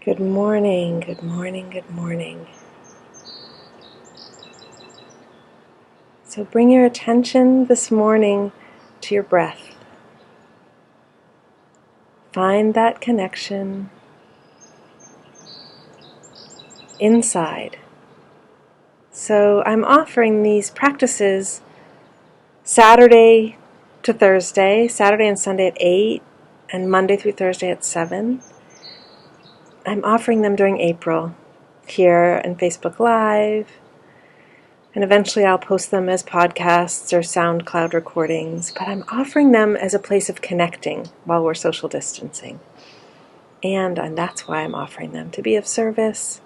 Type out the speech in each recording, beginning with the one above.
Good morning, good morning, good morning. So bring your attention this morning to your breath. Find that connection inside. So I'm offering these practices Saturday to Thursday, Saturday and Sunday at 8, and Monday through Thursday at 7. I'm offering them during April here in Facebook Live, and eventually I'll post them as podcasts or SoundCloud recordings, but I'm offering them as a place of connecting while we're social distancing. And that's why I'm offering them, to be of service,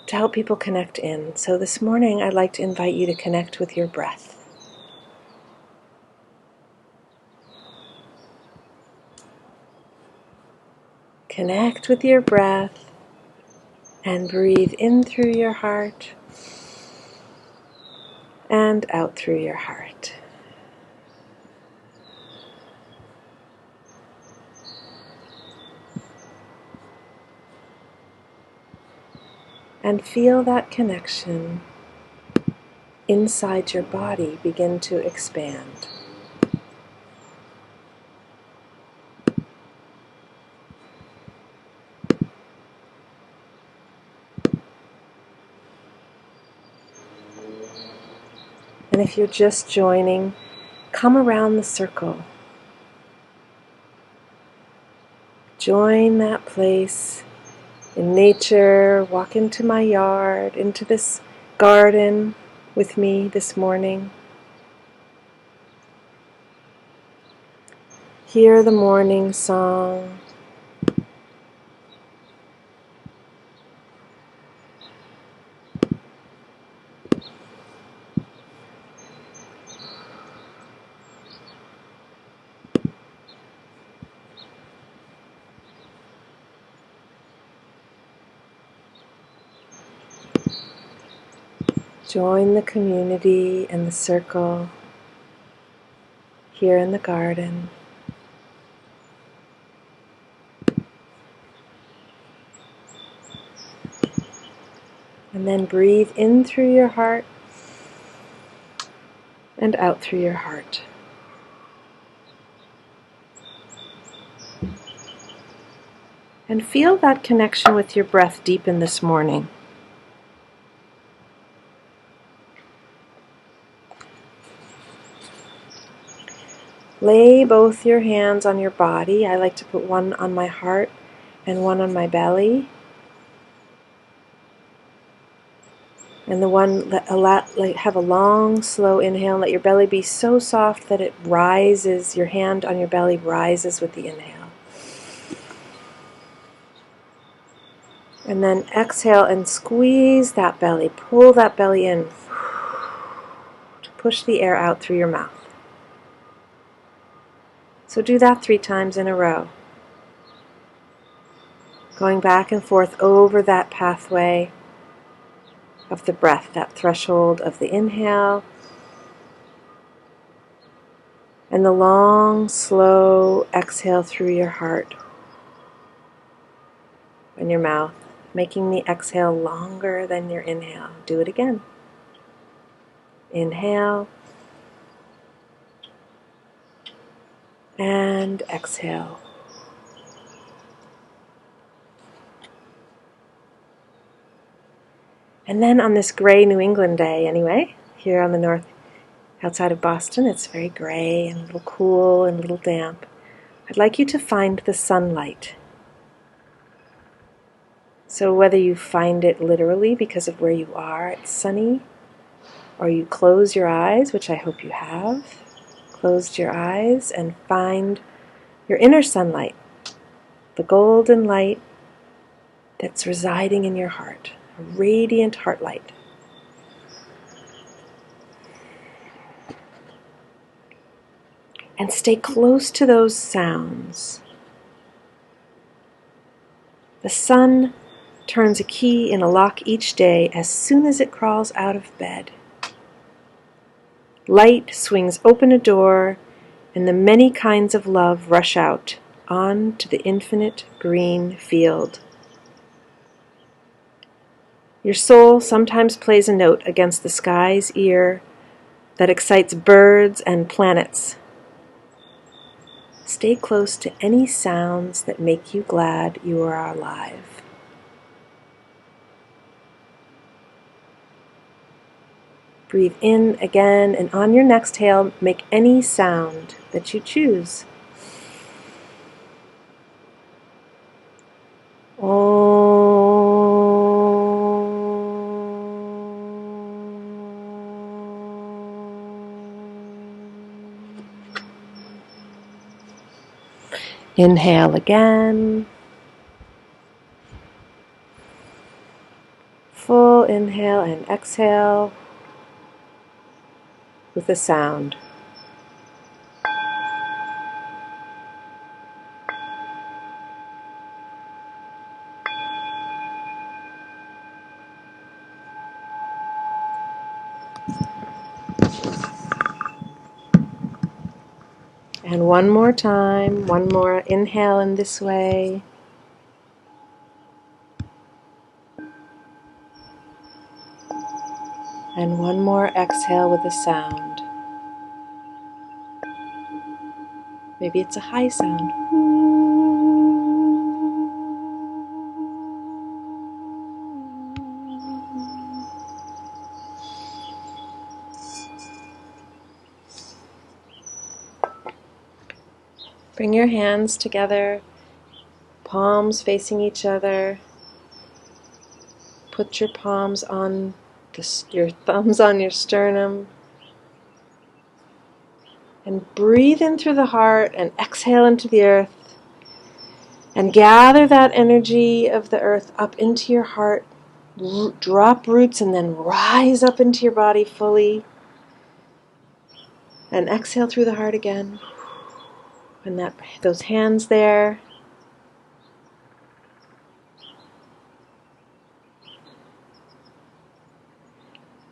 to help people connect in. So this morning I'd like to invite you to connect with your breath. Connect with your breath and breathe in through your heart and out through your heart. And feel that connection inside your body begin to expand. And if you're just joining, come around the circle. Join that place in nature. Walk into my yard, into this garden with me this morning. Hear the morning song. Join the community and the circle here in the garden. And then breathe in through your heart and out through your heart. And feel that connection with your breath deepen this morning. Lay both your hands on your body. I like to put one on my heart and one on my belly. And the one, have a long, slow inhale. Let your belly be so soft that it rises. Your hand on your belly rises with the inhale. And then exhale and squeeze that belly. Pull that belly in. To push the air out through your mouth. So do that 3 times in a row. Going back and forth over that pathway of the breath, that threshold of the inhale, and the long, slow exhale through your heart and your mouth, making the exhale longer than your inhale. Do it again. Inhale and exhale. And then on this gray New England day anyway, here on the north outside of Boston, it's very gray and a little cool and a little damp. I'd like you to find the sunlight. So whether you find it literally because of where you are, it's sunny, or you close your eyes, which I hope you have, closed your eyes and find your inner sunlight, the golden light that's residing in your heart, a radiant heart light. And stay close to those sounds. The sun turns a key in a lock each day as soon as it crawls out of bed. Light swings open a door, and the many kinds of love rush out on to the infinite green field. Your soul sometimes plays a note against the sky's ear that excites birds and planets. Stay close to any sounds that make you glad you are alive. Breathe in again, and on your next exhale, make any sound that you choose. Inhale again. Full inhale and exhale with a sound. And one more time, one more inhale in this way. And one more exhale with a sound. Maybe it's a high sound. Bring your hands together, palms facing each other. Put your palms on your thumbs on your sternum. And breathe in through the heart and exhale into the earth. And gather that energy of the earth up into your heart. Drop roots and then rise up into your body fully. And exhale through the heart again. And those hands there.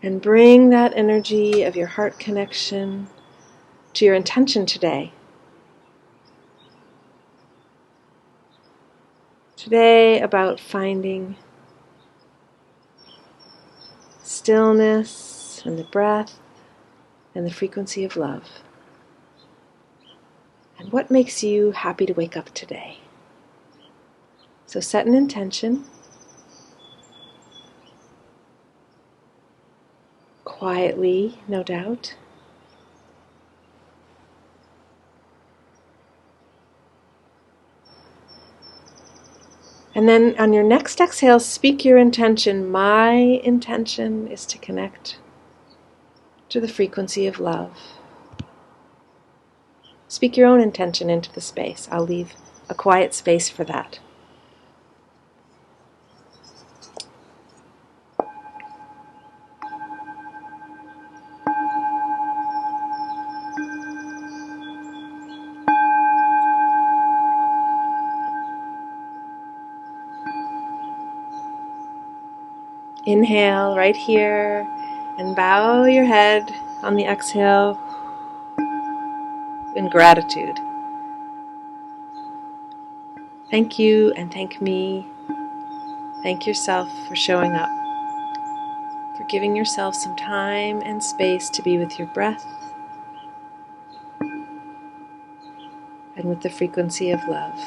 And bring that energy of your heart connection to your intention today. Today about finding stillness and the breath and the frequency of love. And what makes you happy to wake up today? So set an intention. Quietly, no doubt. And then on your next exhale, speak your intention. My intention is to connect to the frequency of love. Speak your own intention into the space. I'll leave a quiet space for that. Inhale right here and bow your head on the exhale in gratitude. Thank you and thank me. Thank yourself for showing up, for giving yourself some time and space to be with your breath and with the frequency of love.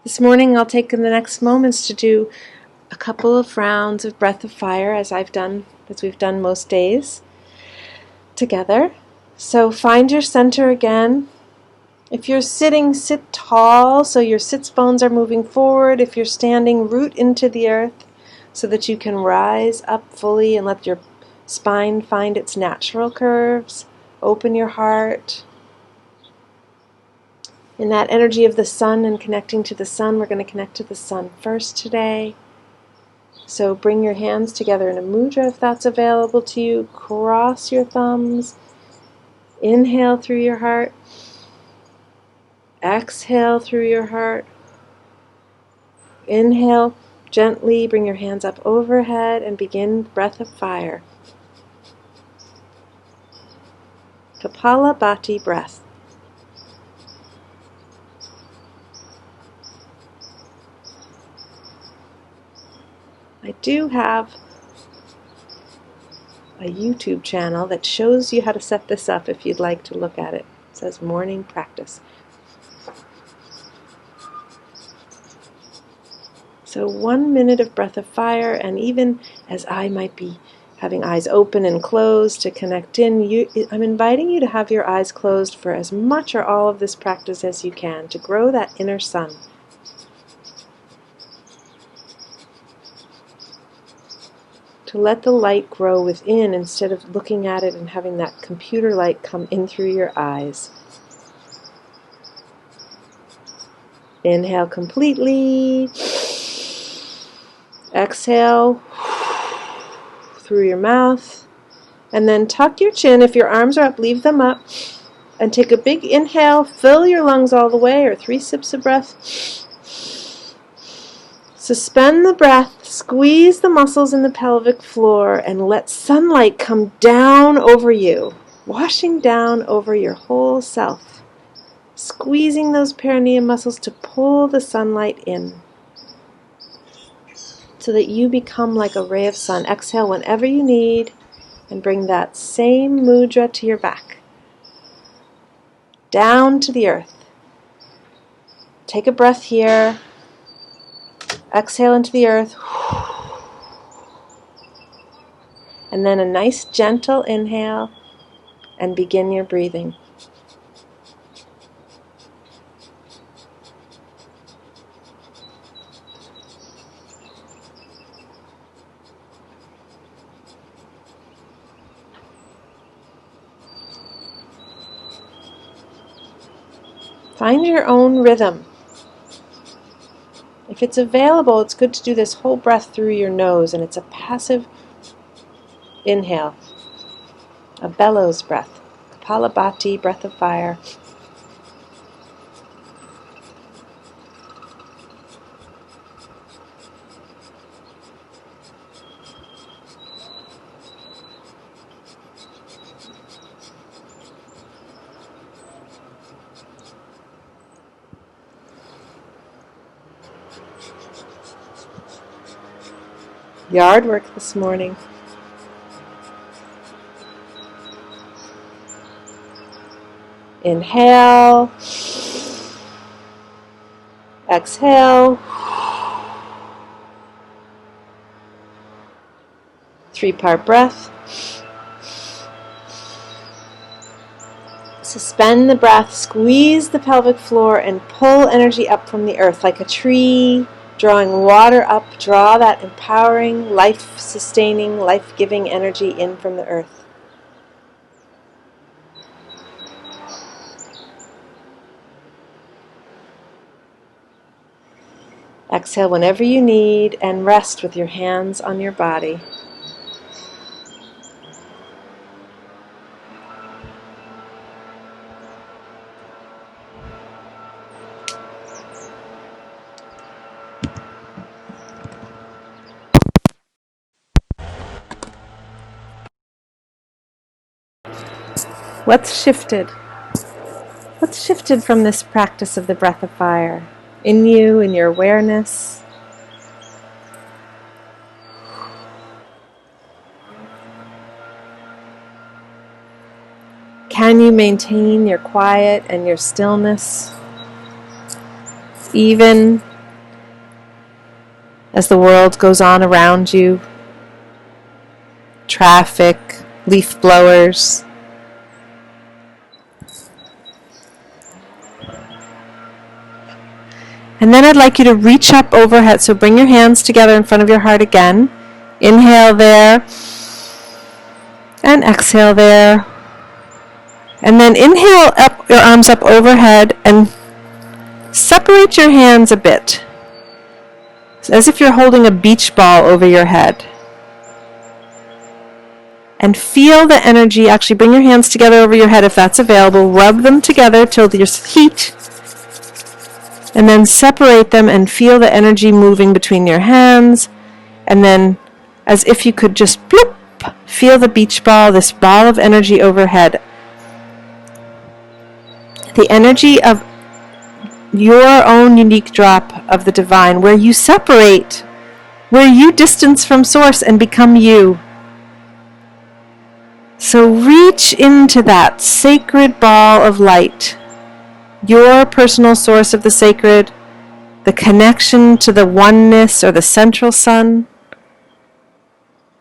This morning I'll take in the next moments to do a couple of rounds of breath of fire as we've done most days together. So find your center again. If you're sitting, sit tall so your sits bones are moving forward. If you're standing, root into the earth so that you can rise up fully and let your spine find its natural curves. Open your heart. In that energy of the sun and connecting to the sun, we're going to connect to the sun first today. So bring your hands together in a mudra if that's available to you. Cross your thumbs. Inhale through your heart. Exhale through your heart. Inhale Gently bring your hands up overhead and begin breath of fire. Kapalabhati breath. I do have a YouTube channel that shows you how to set this up if you'd like to look at it. It says morning practice. So 1 minute of breath of fire, and even as I might be having eyes open and closed to connect in, I'm inviting you to have your eyes closed for as much or all of this practice as you can to grow that inner sun. To let the light grow within instead of looking at it and having that computer light come in through your eyes. Inhale completely. Exhale through your mouth. And then tuck your chin. If your arms are up, leave them up. And take a big inhale. Fill your lungs all the way, or 3 sips of breath. Suspend the breath. Squeeze the muscles in the pelvic floor and let sunlight come down over you, washing down over your whole self. Squeezing those perineum muscles to pull the sunlight in, so that you become like a ray of sun. Exhale whenever you need, and bring that same mudra to your back. Down to the earth. Take a breath here. Exhale into the earth. And then a nice gentle inhale, and begin your breathing. Find your own rhythm. If it's available, it's good to do this whole breath through your nose, and it's a passive inhale, a bellows breath, Kapalabhati, breath of fire. Yard work this morning. Inhale. Exhale. 3-part breath. Suspend the breath, squeeze the pelvic floor, and pull energy up from the earth like a tree, drawing water up. Draw that empowering, life-sustaining, life-giving energy in from the earth. Exhale whenever you need, and rest with your hands on your body. What's shifted? What's shifted from this practice of the breath of fire? In you, in your awareness? Can you maintain your quiet and your stillness, even as the world goes on around you? Traffic, leaf blowers. And then I'd like you to reach up overhead. So bring your hands together in front of your heart again. Inhale there. And exhale there. And then inhale up your arms up overhead and separate your hands a bit. As if you're holding a beach ball over your head. And feel the energy. Actually bring your hands together over your head if that's available. Rub them together till there's heat. And then separate them and feel the energy moving between your hands. And then, as if you could just bloop, feel the beach ball, this ball of energy overhead. The energy of your own unique drop of the divine, where you separate, where you distance from source and become you. So reach into that sacred ball of light, your personal source of the sacred, the connection to the oneness or the central sun.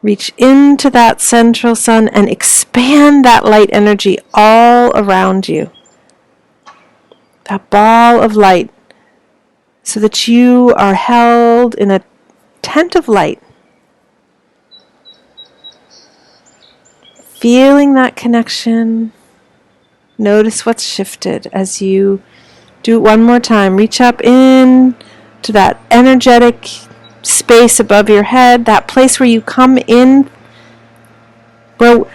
Reach into that central sun and expand that light energy all around you. That ball of light, so that you are held in a tent of light. Feeling that connection. Notice what's shifted as you do it one more time. Reach up in to that energetic space above your head, that place where you come in, where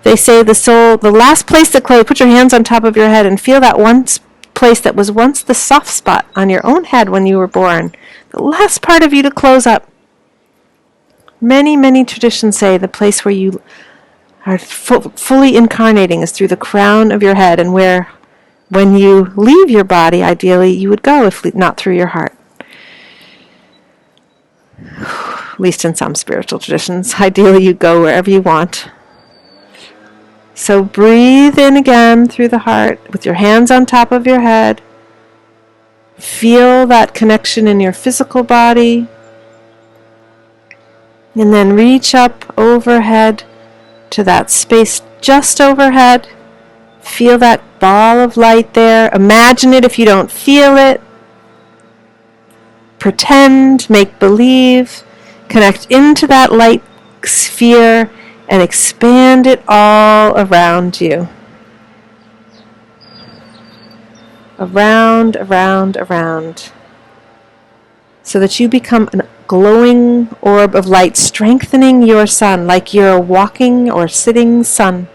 they say the soul, the last place to close. Put your hands on top of your head and feel that one place that was once the soft spot on your own head when you were born. The last part of you to close up. Many, many traditions say the place where you are fully incarnating is through the crown of your head, and where when you leave your body, ideally, you would go, if not through your heart. At least in some spiritual traditions. Ideally, you go wherever you want. So breathe in again through the heart with your hands on top of your head. Feel that connection in your physical body. And then reach up overhead to that space just overhead. Feel that ball of light there. Imagine it if you don't feel it. Pretend, make believe. Connect into that light sphere and expand it all around you. Around, around, around. So that you become a glowing orb of light, strengthening your sun like you're a walking or sitting sun.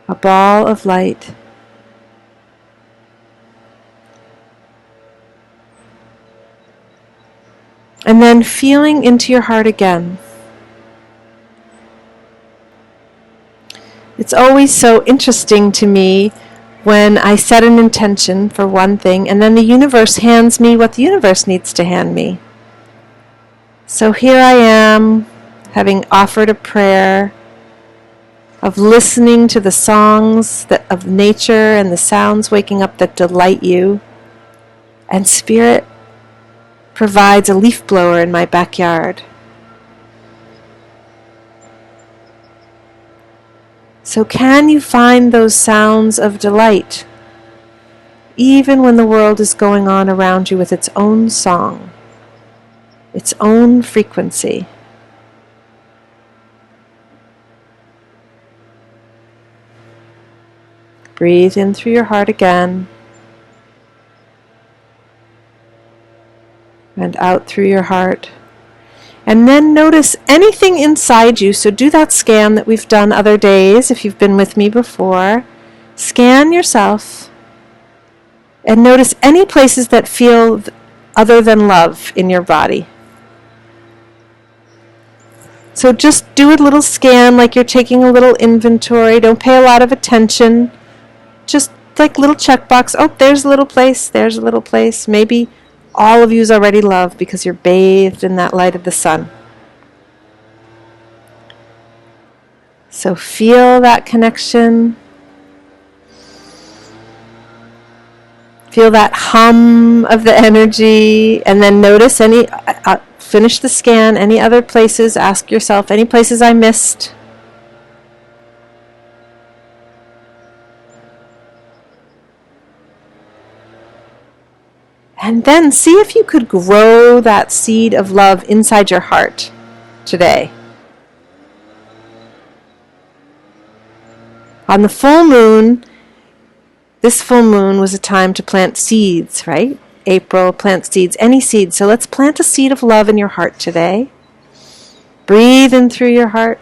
A ball of light. And then feeling into your heart again. It's always so interesting to me when I set an intention for one thing and then the universe hands me what the universe needs to hand me. So here I am, having offered a prayer of listening to the songs of nature and the sounds waking up that delight you, and Spirit provides a leaf blower in my backyard. So can you find those sounds of delight, even when the world is going on around you with its own song, its own frequency? Breathe in through your heart again, and out through your heart. And then notice anything inside you. So do that scan that we've done other days if you've been with me before. Scan yourself and notice any places that feel other than love in your body. So just do a little scan like you're taking a little inventory. Don't pay a lot of attention. Just like little checkbox. Oh, there's a little place. There's a little place. Maybe all of you is already love because you're bathed in that light of the sun. So feel that connection. Feel that hum of the energy, and then notice finish the scan, any other places, ask yourself, any places I missed? And then see if you could grow that seed of love inside your heart today. On the full moon, this full moon was a time to plant seeds, right? April, plant seeds, any seed. So let's plant a seed of love in your heart today. Breathe in through your heart.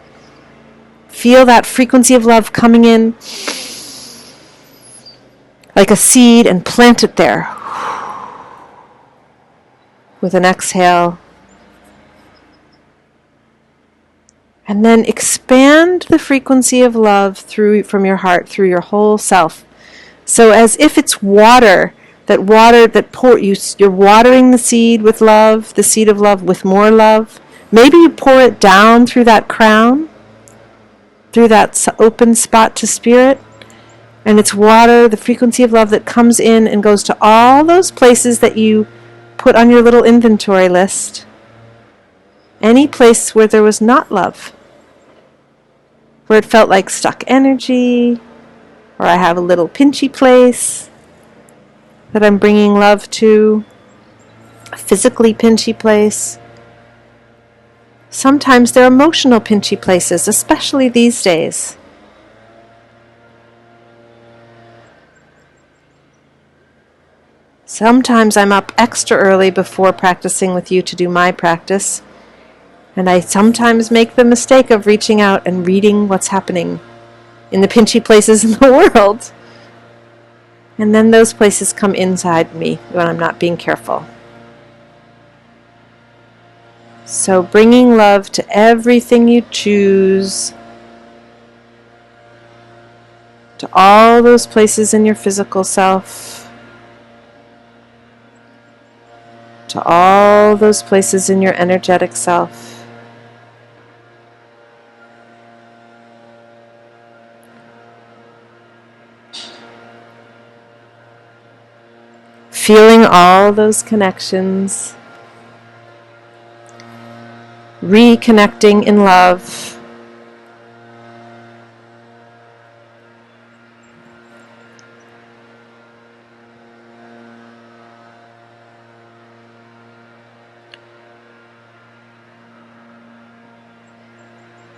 Feel that frequency of love coming in like a seed and plant it there. with an exhale. And then expand the frequency of love from your heart through your whole self. So as if it's water, you're watering the seed with love, the seed of love with more love. Maybe you pour it down through that crown, through that open spot to spirit. And it's water, the frequency of love that comes in and goes to all those places that you put on your little inventory list. Any place where there was not love, where it felt like stuck energy, or I have a little pinchy place that I'm bringing love to, a physically pinchy place. Sometimes they're emotional pinchy places, especially these days. Sometimes I'm up extra early before practicing with you to do my practice, and I sometimes make the mistake of reaching out and reading what's happening in the pinchy places in the world. And then those places come inside me when I'm not being careful. So bringing love to everything you choose, to all those places in your physical self, to all those places in your energetic self. Feeling all those connections, reconnecting in love.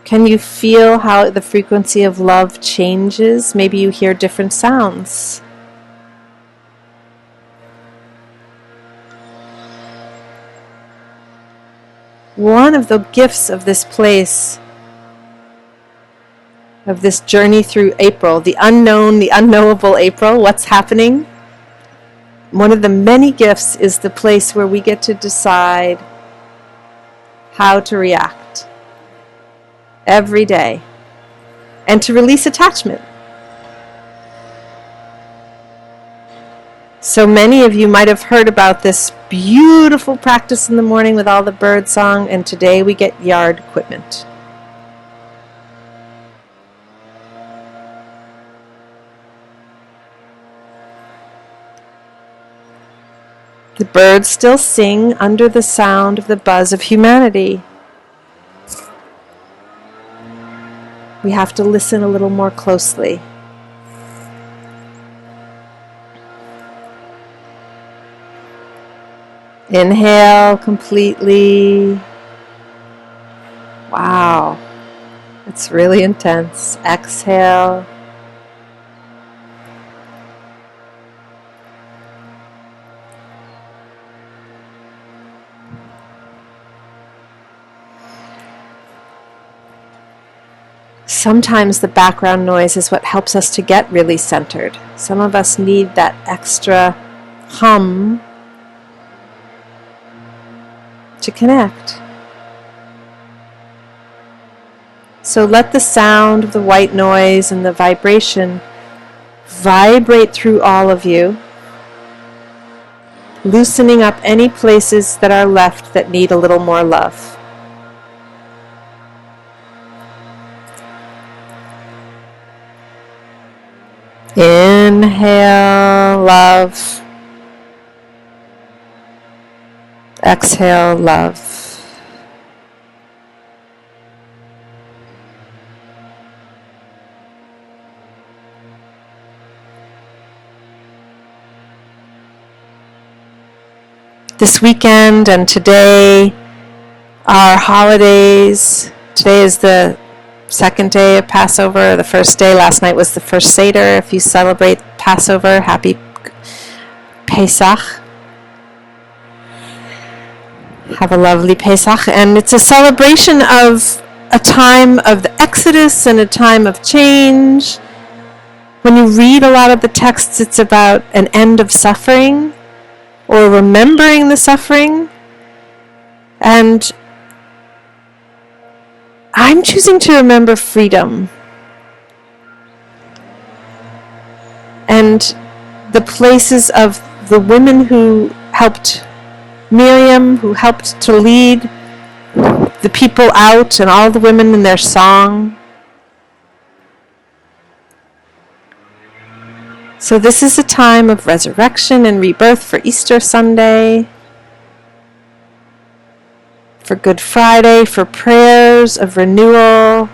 Can you feel how the frequency of love changes? Maybe you hear different sounds. One of the gifts of this place, of this journey through April, the unknown, the unknowable April, what's happening? One of the many gifts is the place where we get to decide how to react every day and to release attachment. So many of you might have heard about this beautiful practice in the morning with all the bird song, and today we get yard equipment. The birds still sing under the sound of the buzz of humanity. We have to listen a little more closely. Inhale completely. Wow, it's really intense. Exhale. Sometimes the background noise is what helps us to get really centered. Some of us need that extra hum to connect. So let the sound of the white noise and the vibration vibrate through all of you, loosening up any places that are left that need a little more love. Inhale, love. Exhale, love. This weekend and today are holidays. Today is the second day of Passover, the first day. Last night was the first Seder. If you celebrate Passover, happy Pesach. Have a lovely Pesach. And it's a celebration of a time of the Exodus and a time of change. When you read a lot of the texts, it's about an end of suffering or remembering the suffering. And I'm choosing to remember freedom and the places of the women who helped Miriam, who helped to lead the people out, and all the women in their song. So this is a time of resurrection and rebirth for Easter Sunday, for Good Friday, for prayers of renewal.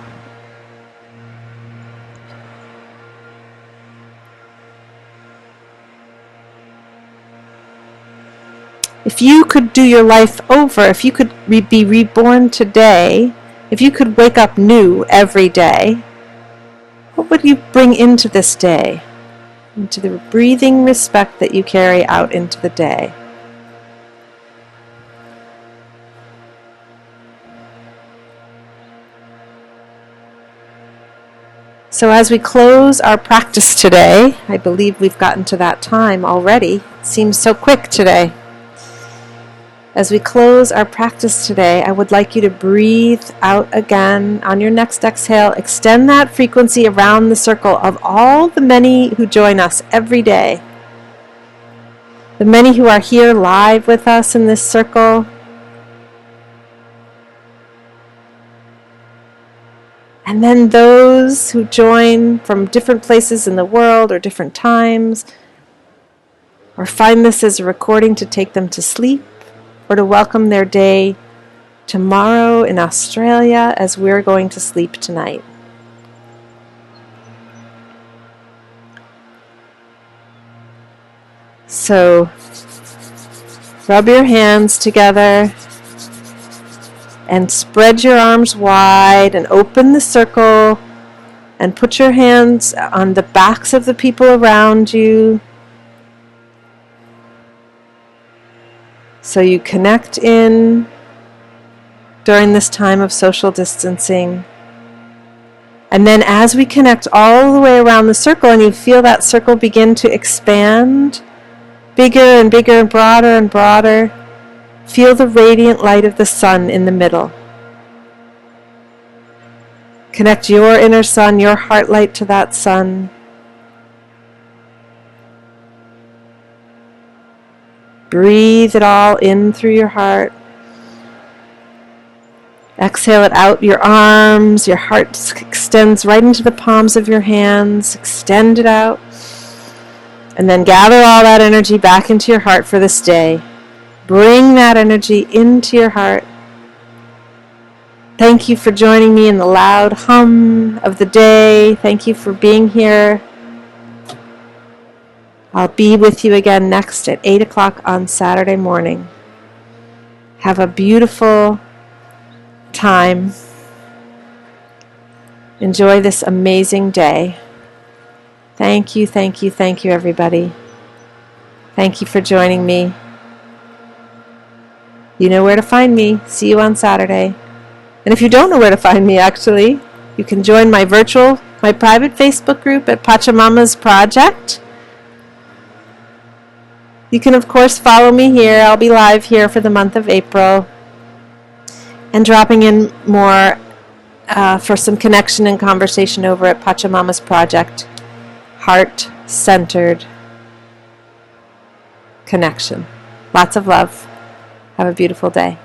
If you could do your life over, if you could be reborn today, if you could wake up new every day, what would you bring into this day? Into the breathing respect that you carry out into the day. So as we close our practice today, I believe we've gotten to that time already. It seems so quick today. As we close our practice today, I would like you to breathe out again. On your next exhale, extend that frequency around the circle of all the many who join us every day. The many who are here live with us in this circle. And then those who join from different places in the world or different times, or find this as a recording to take them to sleep, or to welcome their day tomorrow in Australia as we're going to sleep tonight. So, rub your hands together and spread your arms wide and open the circle and put your hands on the backs of the people around you. So you connect in during this time of social distancing. And then as we connect all the way around the circle and you feel that circle begin to expand, bigger and bigger and broader, feel the radiant light of the sun in the middle. Connect your inner sun, your heart light to that sun. Breathe it all in through your heart. Exhale it out your arms. Your heart extends right into the palms of your hands. Extend it out. And then gather all that energy back into your heart for this day. Bring that energy into your heart. Thank you for joining me in the loud hum of the day. Thank you for being here. I'll be with you again next at 8 o'clock on Saturday morning. Have a beautiful time. Enjoy this amazing day. Thank you, everybody. Thank you for joining me. You know where to find me. See you on Saturday. And if you don't know where to find me, actually, you can join my private Facebook group at Pachamama's Project. You can, of course, follow me here. I'll be live here for the month of April and dropping in more for some connection and conversation over at Pachamama's Project, Heart-Centered Connection. Lots of love. Have a beautiful day.